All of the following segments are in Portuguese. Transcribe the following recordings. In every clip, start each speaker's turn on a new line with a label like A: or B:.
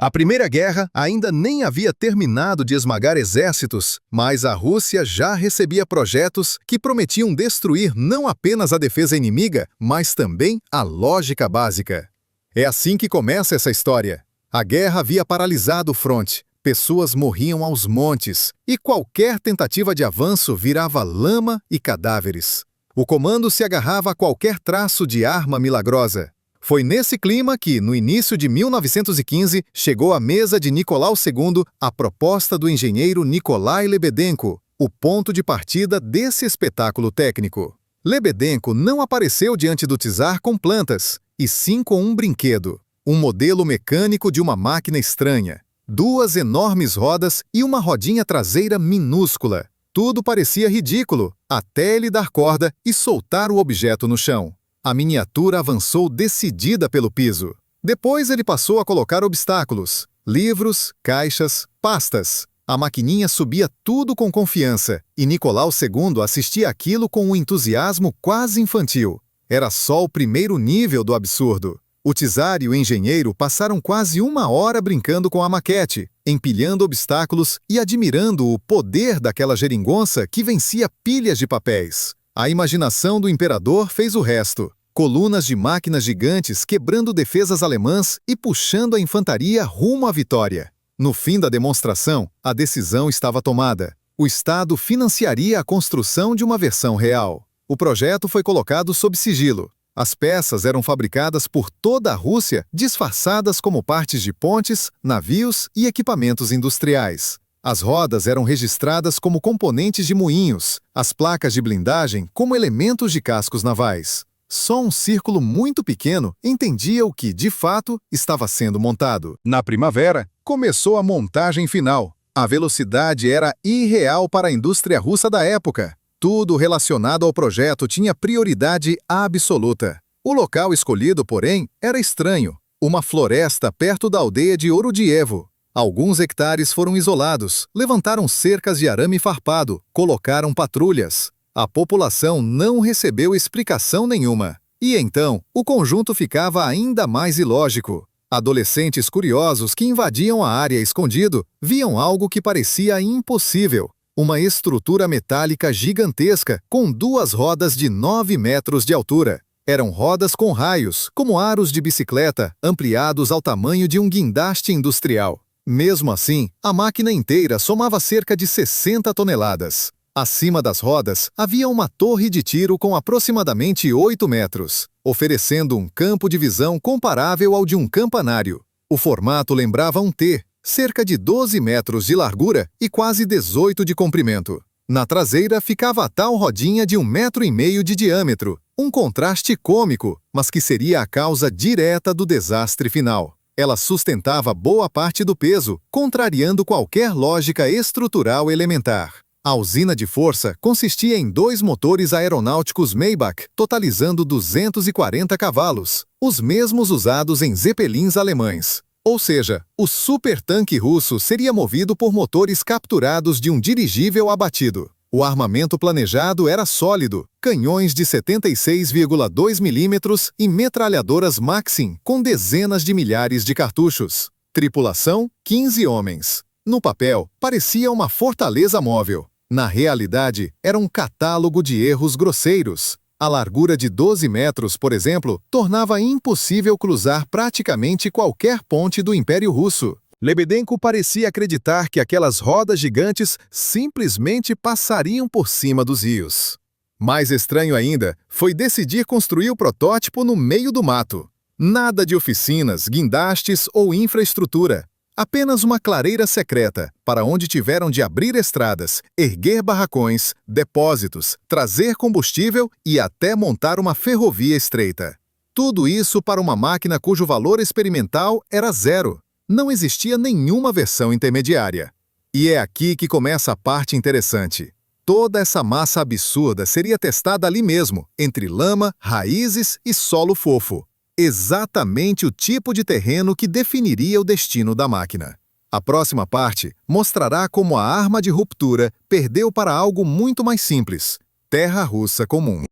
A: A Primeira Guerra ainda nem havia terminado de esmagar exércitos, mas a Rússia já recebia projetos que prometiam destruir não apenas a defesa inimiga, mas também a lógica básica. É assim que começa essa história. A guerra havia paralisado o fronte, pessoas morriam aos montes, e qualquer tentativa de avanço virava lama e cadáveres. O comando se agarrava a qualquer traço de arma milagrosa. Foi nesse clima que, no início de 1915, chegou à mesa de Nicolau II a proposta do engenheiro Nikolai Lebedenko, o ponto de partida desse espetáculo técnico. Lebedenko não apareceu diante do czar com plantas, e sim com um brinquedo, um modelo mecânico de uma máquina estranha, duas enormes rodas e uma rodinha traseira minúscula. Tudo parecia ridículo, até ele dar corda e soltar o objeto no chão. A miniatura avançou decidida pelo piso. Depois ele passou a colocar obstáculos, livros, caixas, pastas. A maquininha subia tudo com confiança, e Nicolau II assistia aquilo com um entusiasmo quase infantil. Era só o primeiro nível do absurdo. O czar e o engenheiro passaram quase uma hora brincando com a maquete, empilhando obstáculos e admirando o poder daquela geringonça que vencia pilhas de papéis. A imaginação do imperador fez o resto. Colunas de máquinas gigantes quebrando defesas alemãs e puxando a infantaria rumo à vitória. No fim da demonstração, a decisão estava tomada. O Estado financiaria a construção de uma versão real. O projeto foi colocado sob sigilo. As peças eram fabricadas por toda a Rússia, disfarçadas como partes de pontes, navios e equipamentos industriais. As rodas eram registradas como componentes de moinhos, as placas de blindagem como elementos de cascos navais. Só um círculo muito pequeno entendia o que, de fato, estava sendo montado. Na primavera, começou a montagem final. A velocidade era irreal para a indústria russa da época. Tudo relacionado ao projeto tinha prioridade absoluta. O local escolhido, porém, era estranho. Uma floresta perto da aldeia de Orodievo. Alguns hectares foram isolados, levantaram cercas de arame farpado, colocaram patrulhas. A população não recebeu explicação nenhuma. E então, o conjunto ficava ainda mais ilógico. Adolescentes curiosos que invadiam a área escondido viam algo que parecia impossível. Uma estrutura metálica gigantesca com duas rodas de 9 metros de altura. Eram rodas com raios, como aros de bicicleta, ampliados ao tamanho de um guindaste industrial. Mesmo assim, a máquina inteira somava cerca de 60 toneladas. Acima das rodas, havia uma torre de tiro com aproximadamente 8 metros, oferecendo um campo de visão comparável ao de um campanário. O formato lembrava um T, cerca de 12 metros de largura e quase 18 de comprimento. Na traseira ficava a tal rodinha de 1,5 metro de diâmetro, um contraste cômico, mas que seria a causa direta do desastre final. Ela sustentava boa parte do peso, contrariando qualquer lógica estrutural elementar. A usina de força consistia em 2 motores aeronáuticos Maybach, totalizando 240 cavalos, os mesmos usados em Zeppelins alemães. Ou seja, o supertanque russo seria movido por motores capturados de um dirigível abatido. O armamento planejado era sólido, canhões de 76,2 milímetros e metralhadoras Maxim com dezenas de milhares de cartuchos. Tripulação, 15 homens. No papel, parecia uma fortaleza móvel. Na realidade, era um catálogo de erros grosseiros. A largura de 12 metros, por exemplo, tornava impossível cruzar praticamente qualquer ponte do Império Russo. Lebedenko parecia acreditar que aquelas rodas gigantes simplesmente passariam por cima dos rios. Mais estranho ainda foi decidir construir o protótipo no meio do mato. Nada de oficinas, guindastes ou infraestrutura. Apenas uma clareira secreta, para onde tiveram de abrir estradas, erguer barracões, depósitos, trazer combustível e até montar uma ferrovia estreita. Tudo isso para uma máquina cujo valor experimental era zero. Não existia nenhuma versão intermediária. E é aqui que começa a parte interessante. Toda essa massa absurda seria testada ali mesmo, entre lama, raízes e solo fofo. Exatamente o tipo de terreno que definiria o destino da máquina. A próxima parte mostrará como a arma de ruptura perdeu para algo muito mais simples: terra russa comum.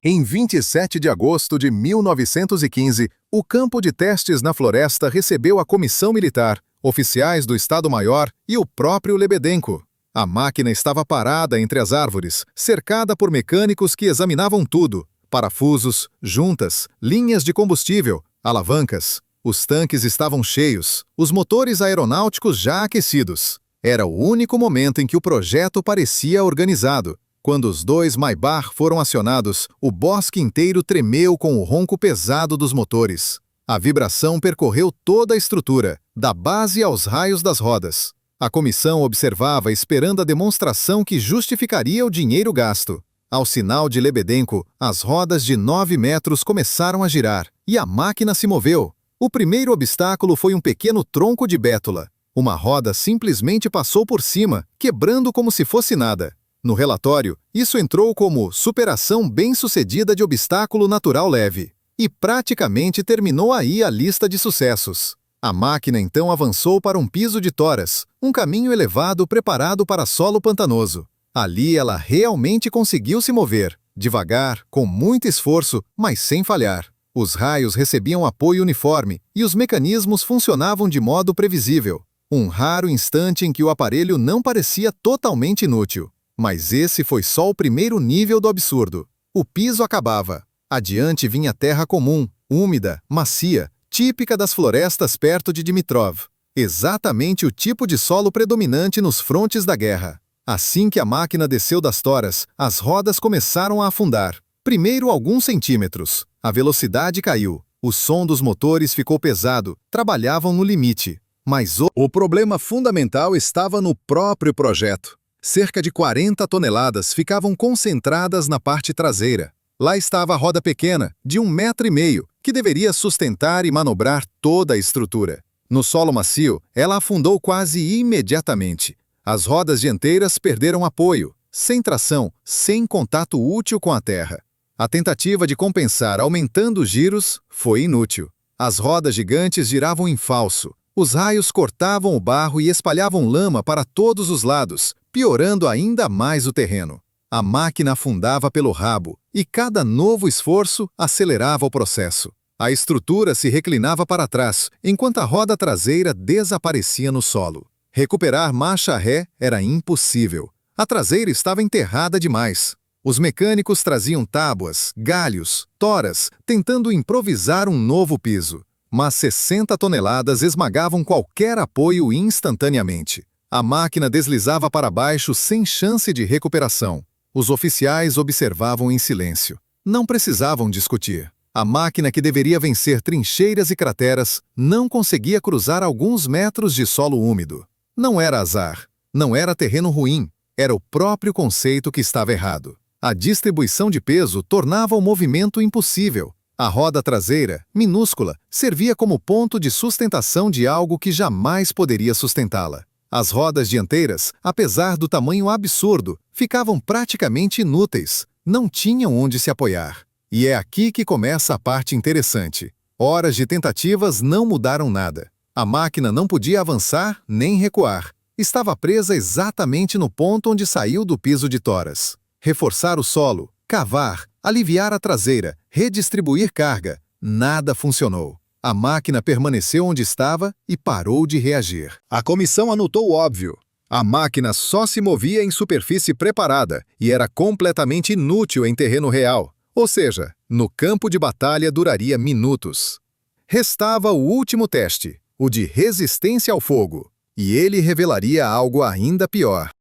A: Em 27 de agosto de 1915, o campo de testes na floresta recebeu a comissão militar, oficiais do Estado-Maior e o próprio Lebedenko. A máquina estava parada entre as árvores, cercada por mecânicos que examinavam tudo: parafusos, juntas, linhas de combustível, alavancas. Os tanques estavam cheios, os motores aeronáuticos já aquecidos. Era o único momento em que o projeto parecia organizado. Quando os dois Maybach foram acionados, o bosque inteiro tremeu com o ronco pesado dos motores. A vibração percorreu toda a estrutura, da base aos raios das rodas. A comissão observava esperando a demonstração que justificaria o dinheiro gasto. Ao sinal de Lebedenko, as rodas de 9 metros começaram a girar, e a máquina se moveu. O primeiro obstáculo foi um pequeno tronco de bétula. Uma roda simplesmente passou por cima, quebrando como se fosse nada. No relatório, isso entrou como superação bem-sucedida de obstáculo natural leve. E praticamente terminou aí a lista de sucessos. A máquina então avançou para um piso de toras, um caminho elevado preparado para solo pantanoso. Ali ela realmente conseguiu se mover, devagar, com muito esforço, mas sem falhar. Os raios recebiam apoio uniforme e os mecanismos funcionavam de modo previsível. Um raro instante em que o aparelho não parecia totalmente inútil. Mas esse foi só o primeiro nível do absurdo. O piso acabava. Adiante vinha terra comum, úmida, macia, típica das florestas perto de Dimitrov. Exatamente o tipo de solo predominante nos frontes da guerra. Assim que a máquina desceu das toras, as rodas começaram a afundar. Primeiro alguns centímetros. A velocidade caiu. O som dos motores ficou pesado. Trabalhavam no limite. Mas o problema fundamental estava no próprio projeto. Cerca de 40 toneladas ficavam concentradas na parte traseira. Lá estava a roda pequena, de 1,5 metro, que deveria sustentar e manobrar toda a estrutura. No solo macio, ela afundou quase imediatamente. As rodas dianteiras perderam apoio, sem tração, sem contato útil com a terra. A tentativa de compensar aumentando os giros foi inútil. As rodas gigantes giravam em falso. Os raios cortavam o barro e espalhavam lama para todos os lados, piorando ainda mais o terreno. A máquina afundava pelo rabo, e cada novo esforço acelerava o processo. A estrutura se reclinava para trás, enquanto a roda traseira desaparecia no solo. Recuperar marcha ré era impossível. A traseira estava enterrada demais. Os mecânicos traziam tábuas, galhos, toras, tentando improvisar um novo piso. Mas 60 toneladas esmagavam qualquer apoio instantaneamente. A máquina deslizava para baixo sem chance de recuperação. Os oficiais observavam em silêncio. Não precisavam discutir. A máquina que deveria vencer trincheiras e crateras não conseguia cruzar alguns metros de solo úmido. Não era azar. Não era terreno ruim. Era o próprio conceito que estava errado. A distribuição de peso tornava o movimento impossível. A roda traseira, minúscula, servia como ponto de sustentação de algo que jamais poderia sustentá-la. As rodas dianteiras, apesar do tamanho absurdo, ficavam praticamente inúteis. Não tinham onde se apoiar. E é aqui que começa a parte interessante. Horas de tentativas não mudaram nada. A máquina não podia avançar nem recuar. Estava presa exatamente no ponto onde saiu do piso de toras. Reforçar o solo, cavar, aliviar a traseira, redistribuir carga. Nada funcionou. A máquina permaneceu onde estava e parou de reagir. A comissão anotou o óbvio. A máquina só se movia em superfície preparada e era completamente inútil em terreno real. Ou seja, no campo de batalha duraria minutos. Restava o último teste, o de resistência ao fogo. E ele revelaria algo ainda pior.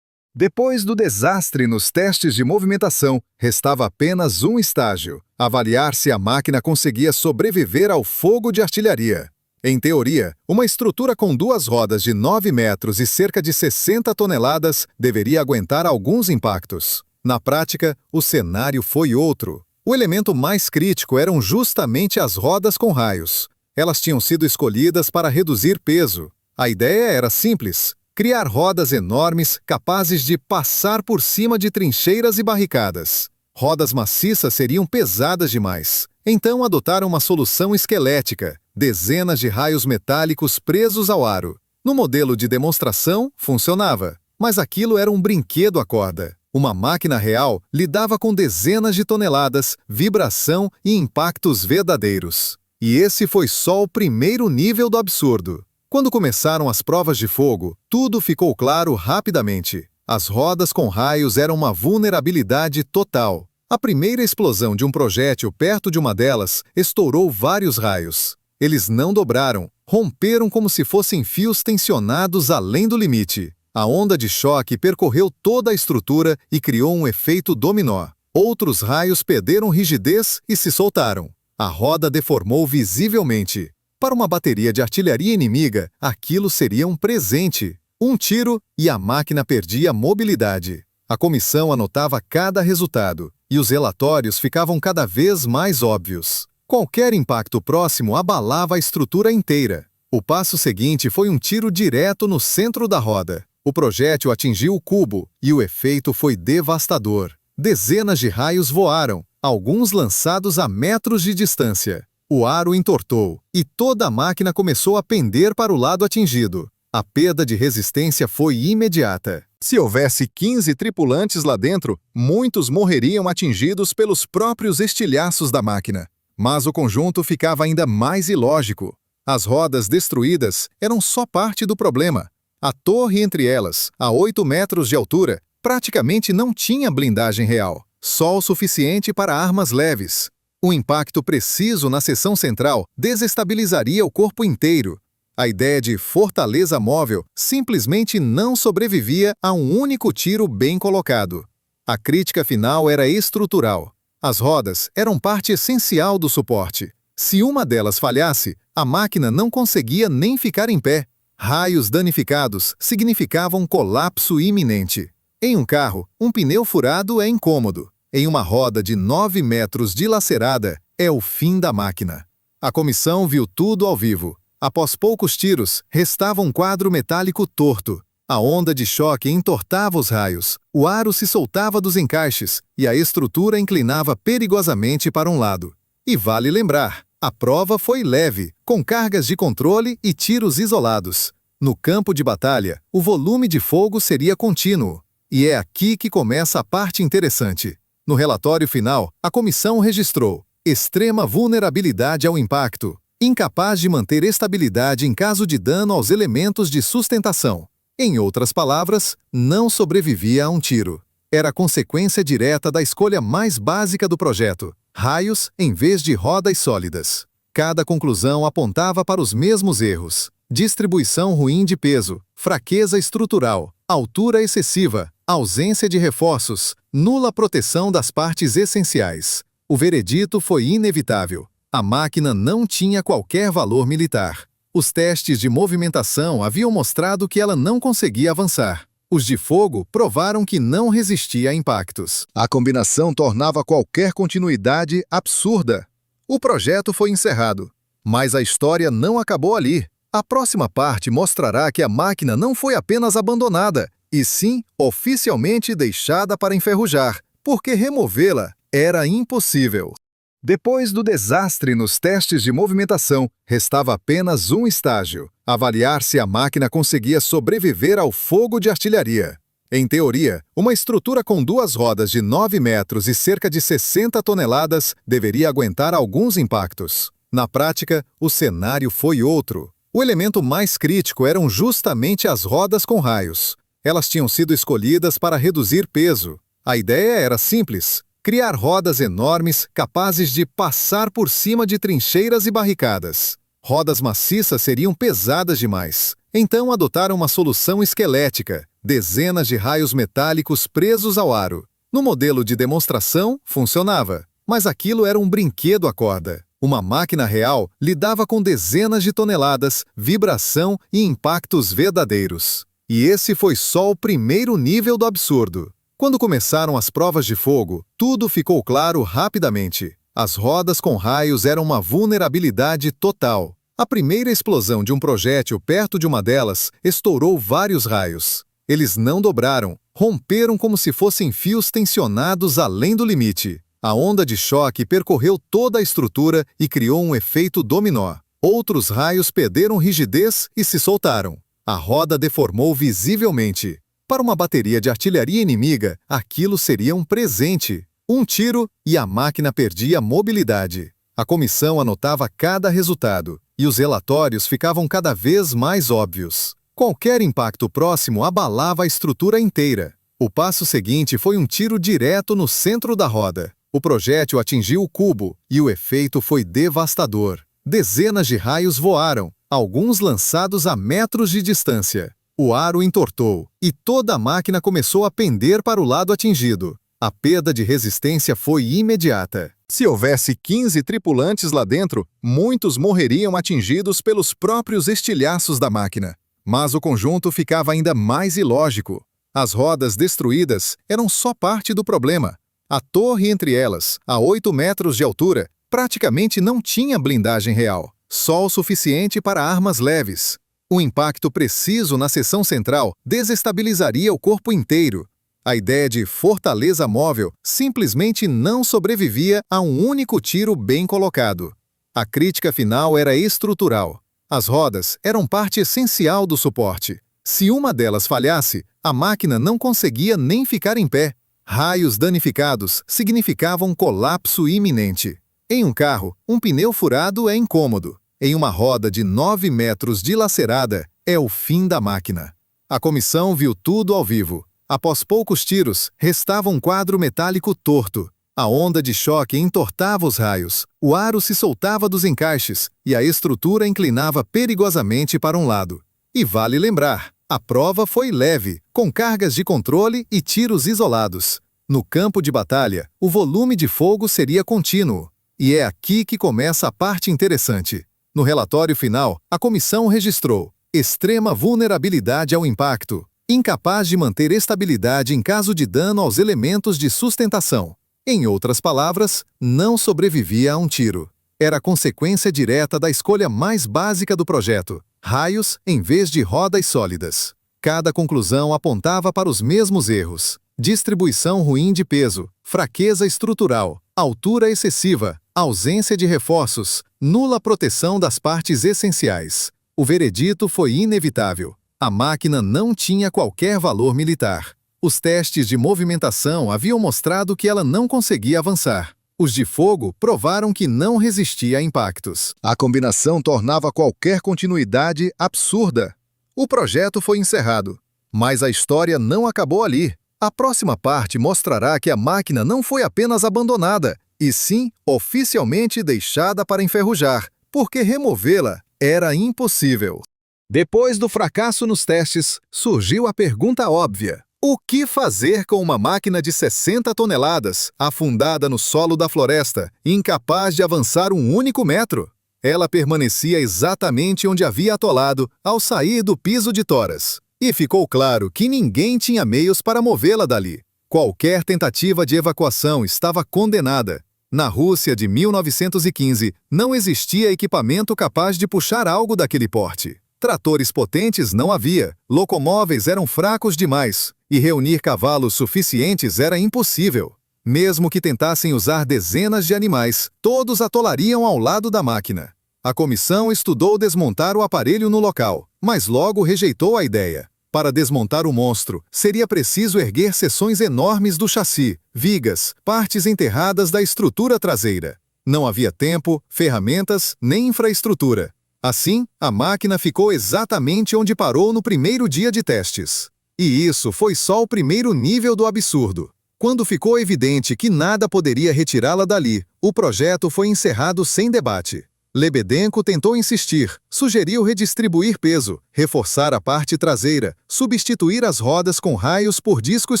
A: Depois do desastre nos testes de movimentação, restava apenas um estágio: avaliar se a máquina conseguia sobreviver ao fogo de artilharia. Em teoria, uma estrutura com 2 rodas de 9 metros e cerca de 60 toneladas deveria aguentar alguns impactos. Na prática, o cenário foi outro. O elemento mais crítico eram justamente as rodas com raios. Elas tinham sido escolhidas para reduzir peso. A ideia era simples: criar rodas enormes capazes de passar por cima de trincheiras e barricadas. Rodas maciças seriam pesadas demais. Então adotaram uma solução esquelética: dezenas de raios metálicos presos ao aro. No modelo de demonstração, funcionava. Mas aquilo era um brinquedo à corda. Uma máquina real lidava com dezenas de toneladas, vibração e impactos verdadeiros. E esse foi só o primeiro nível do absurdo. Quando começaram as provas de fogo, tudo ficou claro rapidamente. As rodas com raios eram uma vulnerabilidade total. A primeira explosão de um projétil perto de uma delas estourou vários raios. Eles não dobraram, romperam como se fossem fios tensionados além do limite. A onda de choque percorreu toda a estrutura e criou um efeito dominó. Outros raios perderam rigidez e se soltaram. A roda deformou visivelmente. Para uma bateria de artilharia inimiga, aquilo seria um presente. Um tiro e a máquina perdia mobilidade. A comissão anotava cada resultado, e os relatórios ficavam cada vez mais óbvios. Qualquer impacto próximo abalava a estrutura inteira. O passo seguinte foi um tiro direto no centro da roda. O projétil atingiu o cubo, e o efeito foi devastador. Dezenas de raios voaram, alguns lançados a metros de distância. O aro entortou, e toda a máquina começou a pender para o lado atingido. A perda de resistência foi imediata. Se houvesse 15 tripulantes lá dentro, muitos morreriam atingidos pelos próprios estilhaços da máquina. Mas o conjunto ficava ainda mais ilógico. As rodas destruídas eram só parte do problema. A torre entre elas, a 8 metros de altura, praticamente não tinha blindagem real, só o suficiente para armas leves. O impacto preciso na seção central desestabilizaria o corpo inteiro. A ideia de fortaleza móvel simplesmente não sobrevivia a um único tiro bem colocado. A crítica final era estrutural. As rodas eram parte essencial do suporte. Se uma delas falhasse, a máquina não conseguia nem ficar em pé. Raios danificados significavam colapso iminente. Em um carro, um pneu furado é incômodo. Em uma roda de 9 metros dilacerada, é o fim da máquina. A comissão viu tudo ao vivo. Após poucos tiros, restava um quadro metálico torto. A onda de choque entortava os raios, o aro se soltava dos encaixes e a estrutura inclinava perigosamente para um lado. E vale lembrar, a prova foi leve, com cargas de controle e tiros isolados. No campo de batalha, o volume de fogo seria contínuo. E é aqui que começa a parte interessante. No relatório final, a comissão registrou extrema vulnerabilidade ao impacto, incapaz de manter estabilidade em caso de dano aos elementos de sustentação. Em outras palavras, não sobrevivia a um tiro. Era consequência direta da escolha mais básica do projeto, raios em vez de rodas sólidas. Cada conclusão apontava para os mesmos erros: distribuição ruim de peso, fraqueza estrutural, altura excessiva, ausência de reforços, nula proteção das partes essenciais. O veredito foi inevitável. A máquina não tinha qualquer valor militar. Os testes de movimentação haviam mostrado que ela não conseguia avançar. Os de fogo provaram que não resistia a impactos. A combinação tornava qualquer continuidade absurda. O projeto foi encerrado. Mas a história não acabou ali. A próxima parte mostrará que a máquina não foi apenas abandonada, e sim oficialmente deixada para enferrujar, porque removê-la era impossível. Depois do desastre nos testes de movimentação, restava apenas um estágio: avaliar se a máquina conseguia sobreviver ao fogo de artilharia. Em teoria, uma estrutura com 2 rodas de 9 metros e cerca de 60 toneladas deveria aguentar alguns impactos. Na prática, o cenário foi outro. O elemento mais crítico eram justamente as rodas com raios. Elas tinham sido escolhidas para reduzir peso. A ideia era simples: criar rodas enormes capazes de passar por cima de trincheiras e barricadas. Rodas maciças seriam pesadas demais. Então adotaram uma solução esquelética: dezenas de raios metálicos presos ao aro. No modelo de demonstração, funcionava. Mas aquilo era um brinquedo à corda. Uma máquina real lidava com dezenas de toneladas, vibração e impactos verdadeiros. E esse foi só o primeiro nível do absurdo. Quando começaram as provas de fogo, tudo ficou claro rapidamente. As rodas com raios eram uma vulnerabilidade total. A primeira explosão de um projétil perto de uma delas estourou vários raios. Eles não dobraram, romperam como se fossem fios tensionados além do limite. A onda de choque percorreu toda a estrutura e criou um efeito dominó. Outros raios perderam rigidez e se soltaram. A roda deformou visivelmente. Para uma bateria de artilharia inimiga, aquilo seria um presente. Um tiro e a máquina perdia mobilidade. A comissão anotava cada resultado, e os relatórios ficavam cada vez mais óbvios. Qualquer impacto próximo abalava a estrutura inteira. O passo seguinte foi um tiro direto no centro da roda. O projétil atingiu o cubo e o efeito foi devastador. Dezenas de raios voaram, alguns lançados a metros de distância. O aro entortou e toda a máquina começou a pender para o lado atingido. A perda de resistência foi imediata. Se houvesse 15 tripulantes lá dentro, muitos morreriam atingidos pelos próprios estilhaços da máquina. Mas o conjunto ficava ainda mais ilógico. As rodas destruídas eram só parte do problema. A torre entre elas, a 8 metros de altura, praticamente não tinha blindagem real, só o suficiente para armas leves. O impacto preciso na seção central desestabilizaria o corpo inteiro. A ideia de fortaleza móvel simplesmente não sobrevivia a um único tiro bem colocado. A crítica final era estrutural. As rodas eram parte essencial do suporte. Se uma delas falhasse, a máquina não conseguia nem ficar em pé. Raios danificados significavam colapso iminente. Em um carro, um pneu furado é incômodo. Em uma roda de 9 metros dilacerada, é o fim da máquina. A comissão viu tudo ao vivo. Após poucos tiros, restava um quadro metálico torto. A onda de choque entortava os raios, o aro se soltava dos encaixes e a estrutura inclinava perigosamente para um lado. E vale lembrar, a prova foi leve, com cargas de controle e tiros isolados. No campo de batalha, o volume de fogo seria contínuo. E é aqui que começa a parte interessante. No relatório final, a comissão registrou extrema vulnerabilidade ao impacto, incapaz de manter estabilidade em caso de dano aos elementos de sustentação. Em outras palavras, não sobrevivia a um tiro. Era consequência direta da escolha mais básica do projeto: raios em vez de rodas sólidas. Cada conclusão apontava para os mesmos erros: distribuição ruim de peso, fraqueza estrutural, altura excessiva, ausência de reforços, nula proteção das partes essenciais. O veredito foi inevitável. A máquina não tinha qualquer valor militar. Os testes de movimentação haviam mostrado que ela não conseguia avançar. Os de fogo provaram que não resistia a impactos. A combinação tornava qualquer continuidade absurda. O projeto foi encerrado. Mas a história não acabou ali. A próxima parte mostrará que a máquina não foi apenas abandonada, e sim oficialmente deixada para enferrujar, porque removê-la era impossível. Depois do fracasso nos testes, surgiu a pergunta óbvia: o que fazer com uma máquina de 60 toneladas, afundada no solo da floresta, incapaz de avançar um único metro? Ela permanecia exatamente onde havia atolado ao sair do piso de toras. E ficou claro que ninguém tinha meios para movê-la dali. Qualquer tentativa de evacuação estava condenada. Na Rússia de 1915, não existia equipamento capaz de puxar algo daquele porte. Tratores potentes não havia, locomóveis eram fracos demais, e reunir cavalos suficientes era impossível. Mesmo que tentassem usar dezenas de animais, todos atolariam ao lado da máquina. A comissão estudou desmontar o aparelho no local, mas logo rejeitou a ideia. Para desmontar o monstro, seria preciso erguer seções enormes do chassi, vigas, partes enterradas da estrutura traseira. Não havia tempo, ferramentas, nem infraestrutura. Assim, a máquina ficou exatamente onde parou no primeiro dia de testes. E isso foi só o primeiro nível do absurdo. Quando ficou evidente que nada poderia retirá-la dali, o projeto foi encerrado sem debate. Lebedenko tentou insistir, sugeriu redistribuir peso, reforçar a parte traseira, substituir as rodas com raios por discos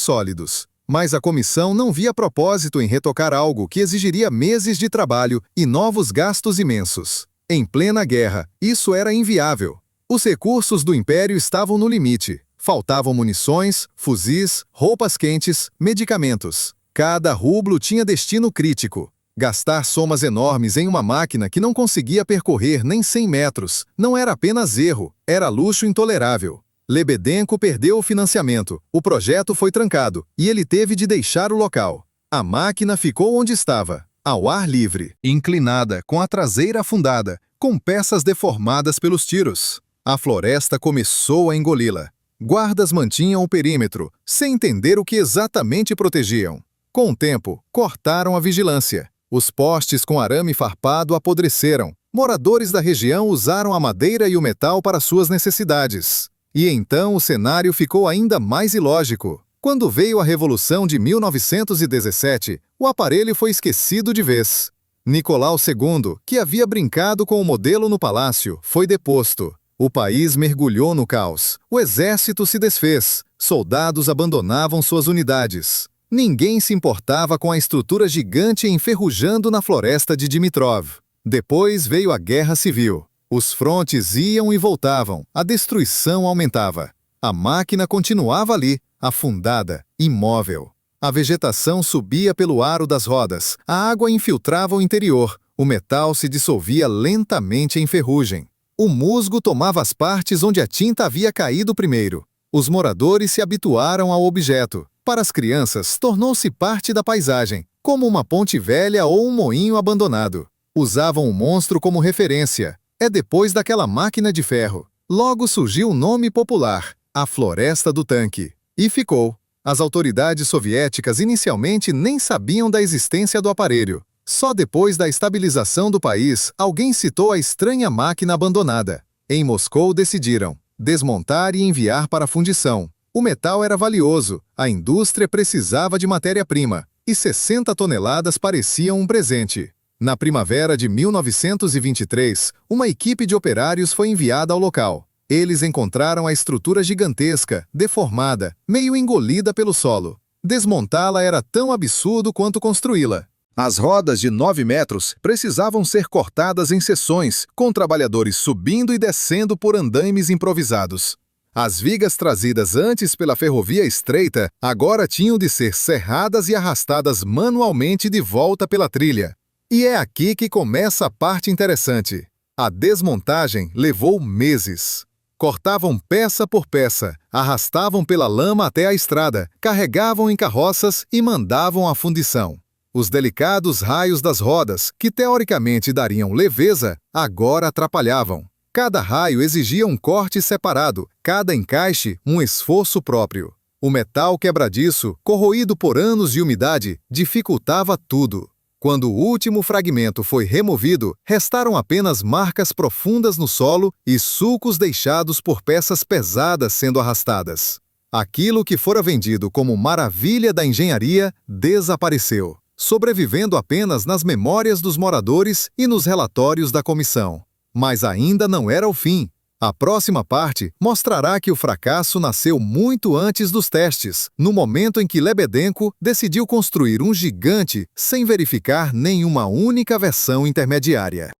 A: sólidos. Mas a comissão não via propósito em retocar algo que exigiria meses de trabalho e novos gastos imensos. Em plena guerra, isso era inviável. Os recursos do Império estavam no limite. Faltavam munições, fuzis, roupas quentes, medicamentos. Cada rublo tinha destino crítico. Gastar somas enormes em uma máquina que não conseguia percorrer nem 100 metros não era apenas erro, era luxo intolerável. Lebedenko perdeu o financiamento, o projeto foi trancado e ele teve de deixar o local. A máquina ficou onde estava, ao ar livre, inclinada, com a traseira afundada, com peças deformadas pelos tiros. A floresta começou a engoli-la. Guardas mantinham o perímetro, sem entender o que exatamente protegiam. Com o tempo, cortaram a vigilância. Os postes com arame farpado apodreceram. Moradores da região usaram a madeira e o metal para suas necessidades. E então o cenário ficou ainda mais ilógico. Quando veio a Revolução de 1917, o aparelho foi esquecido de vez. Nicolau II, que havia brincado com o modelo no palácio, foi deposto. O país mergulhou no caos. O exército se desfez. Soldados abandonavam suas unidades. Ninguém se importava com a estrutura gigante enferrujando na floresta de Dimitrov. Depois veio a Guerra Civil. Os frontes iam e voltavam. A destruição aumentava. A máquina continuava ali, afundada, imóvel. A vegetação subia pelo aro das rodas. A água infiltrava o interior. O metal se dissolvia lentamente em ferrugem. O musgo tomava as partes onde a tinta havia caído primeiro. Os moradores se habituaram ao objeto. Para as crianças, tornou-se parte da paisagem, como uma ponte velha ou um moinho abandonado. Usavam o monstro como referência. É depois daquela máquina de ferro. Logo surgiu o nome popular, a Floresta do Tanque. E ficou. As autoridades soviéticas inicialmente nem sabiam da existência do aparelho. Só depois da estabilização do país, alguém citou a estranha máquina abandonada. Em Moscou decidiram desmontar e enviar para a fundição. O metal era valioso, a indústria precisava de matéria-prima, e 60 toneladas pareciam um presente. Na primavera de 1923, uma equipe de operários foi enviada ao local. Eles encontraram a estrutura gigantesca, deformada, meio engolida pelo solo. Desmontá-la era tão absurdo quanto construí-la. As rodas de 9 metros precisavam ser cortadas em seções, com trabalhadores subindo e descendo por andaimes improvisados. As vigas trazidas antes pela ferrovia estreita agora tinham de ser serradas e arrastadas manualmente de volta pela trilha. E é aqui que começa a parte interessante. A desmontagem levou meses. Cortavam peça por peça, arrastavam pela lama até a estrada, carregavam em carroças e mandavam à fundição. Os delicados raios das rodas, que teoricamente dariam leveza, agora atrapalhavam. Cada raio exigia um corte separado, cada encaixe um esforço próprio. O metal quebradiço, corroído por anos de umidade, dificultava tudo. Quando o último fragmento foi removido, restaram apenas marcas profundas no solo e sulcos deixados por peças pesadas sendo arrastadas. Aquilo que fora vendido como maravilha da engenharia desapareceu, sobrevivendo apenas nas memórias dos moradores e nos relatórios da comissão. Mas ainda não era o fim. A próxima parte mostrará que o fracasso nasceu muito antes dos testes, no momento em que Lebedenko decidiu construir um gigante sem verificar nenhuma única versão intermediária.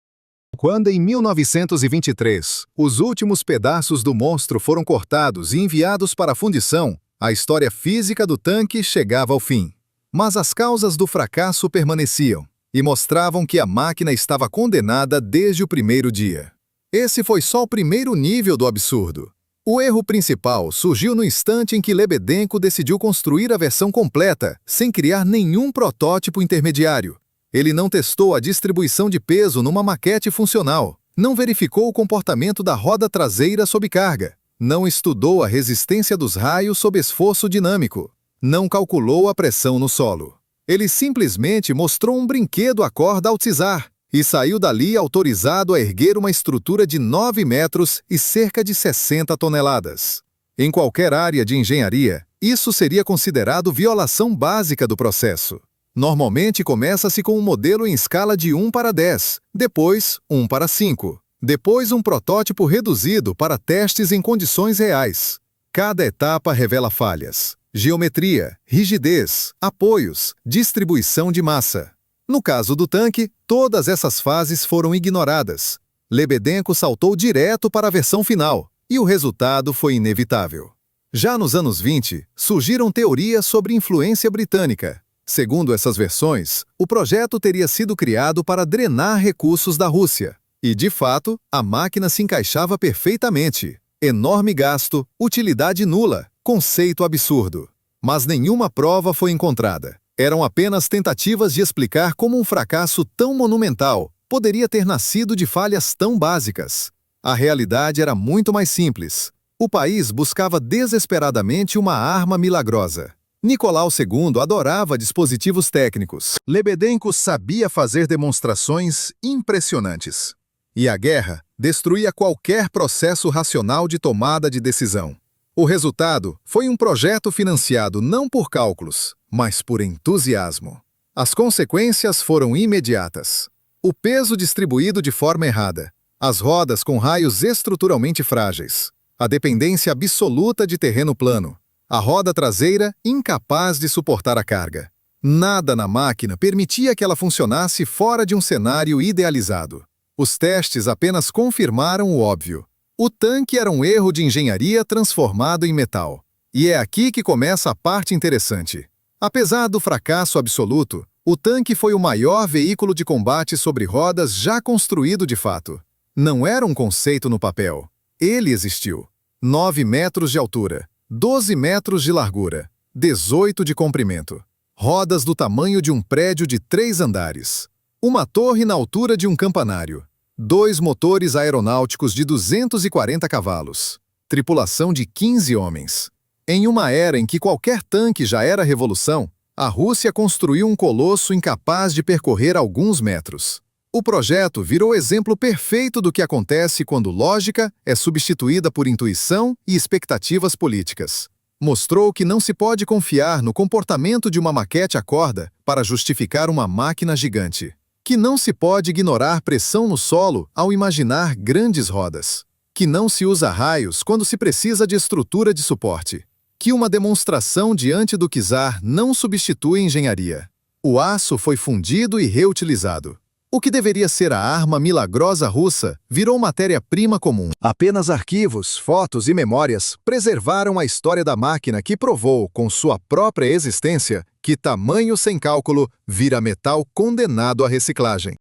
A: Quando em 1923, os últimos pedaços do monstro foram cortados e enviados para a fundição, a história física do tanque chegava ao fim. Mas as causas do fracasso permaneciam e mostravam que a máquina estava condenada desde o primeiro dia. Esse foi só o primeiro nível do absurdo. O erro principal surgiu no instante em que Lebedenko decidiu construir a versão completa, sem criar nenhum protótipo intermediário. Ele não testou a distribuição de peso numa maquete funcional, não verificou o comportamento da roda traseira sob carga, não estudou a resistência dos raios sob esforço dinâmico, não calculou a pressão no solo. Ele simplesmente mostrou um brinquedo à corda ao Tsar e saiu dali autorizado a erguer uma estrutura de 9 metros e cerca de 60 toneladas. Em qualquer área de engenharia, isso seria considerado violação básica do processo. Normalmente começa-se com um modelo em escala de 1 para 10, depois 1 para 5, depois um protótipo reduzido para testes em condições reais. Cada etapa revela falhas: geometria, rigidez, apoios, distribuição de massa. No caso do tanque, todas essas fases foram ignoradas. Lebedenko saltou direto para a versão final, e o resultado foi inevitável. Já nos anos 20, surgiram teorias sobre influência britânica. Segundo essas versões, o projeto teria sido criado para drenar recursos da Rússia. E, de fato, a máquina se encaixava perfeitamente. Enorme gasto, utilidade nula, conceito absurdo. Mas nenhuma prova foi encontrada. Eram apenas tentativas de explicar como um fracasso tão monumental poderia ter nascido de falhas tão básicas. A realidade era muito mais simples. O país buscava desesperadamente uma arma milagrosa. Nicolau II adorava dispositivos técnicos. Lebedenko sabia fazer demonstrações impressionantes. E a guerra destruía qualquer processo racional de tomada de decisão. O resultado foi um projeto financiado não por cálculos, mas por entusiasmo. As consequências foram imediatas. O peso distribuído de forma errada, as rodas com raios estruturalmente frágeis, a dependência absoluta de terreno plano, a roda traseira incapaz de suportar a carga. Nada na máquina permitia que ela funcionasse fora de um cenário idealizado. Os testes apenas confirmaram o óbvio. O tanque era um erro de engenharia transformado em metal. E é aqui que começa a parte interessante. Apesar do fracasso absoluto, o tanque foi o maior veículo de combate sobre rodas já construído de fato. Não era um conceito no papel. Ele existiu. 9 metros de altura, 12 metros de largura, 18 de comprimento. Rodas do tamanho de um prédio de 3 andares. Uma torre na altura de um campanário. 2 motores aeronáuticos de 240 cavalos. Tripulação de 15 homens. Em uma era em que qualquer tanque já era revolução, a Rússia construiu um colosso incapaz de percorrer alguns metros. O projeto virou exemplo perfeito do que acontece quando lógica é substituída por intuição e expectativas políticas. Mostrou que não se pode confiar no comportamento de uma maquete a corda para justificar uma máquina gigante. Que não se pode ignorar pressão no solo ao imaginar grandes rodas. Que não se usa raios quando se precisa de estrutura de suporte. Que uma demonstração diante do czar não substitui engenharia. O aço foi fundido e reutilizado. O que deveria ser a arma milagrosa russa virou matéria-prima comum. Apenas arquivos, fotos e memórias preservaram a história da máquina que provou, com sua própria existência, que tamanho sem cálculo vira metal condenado à reciclagem.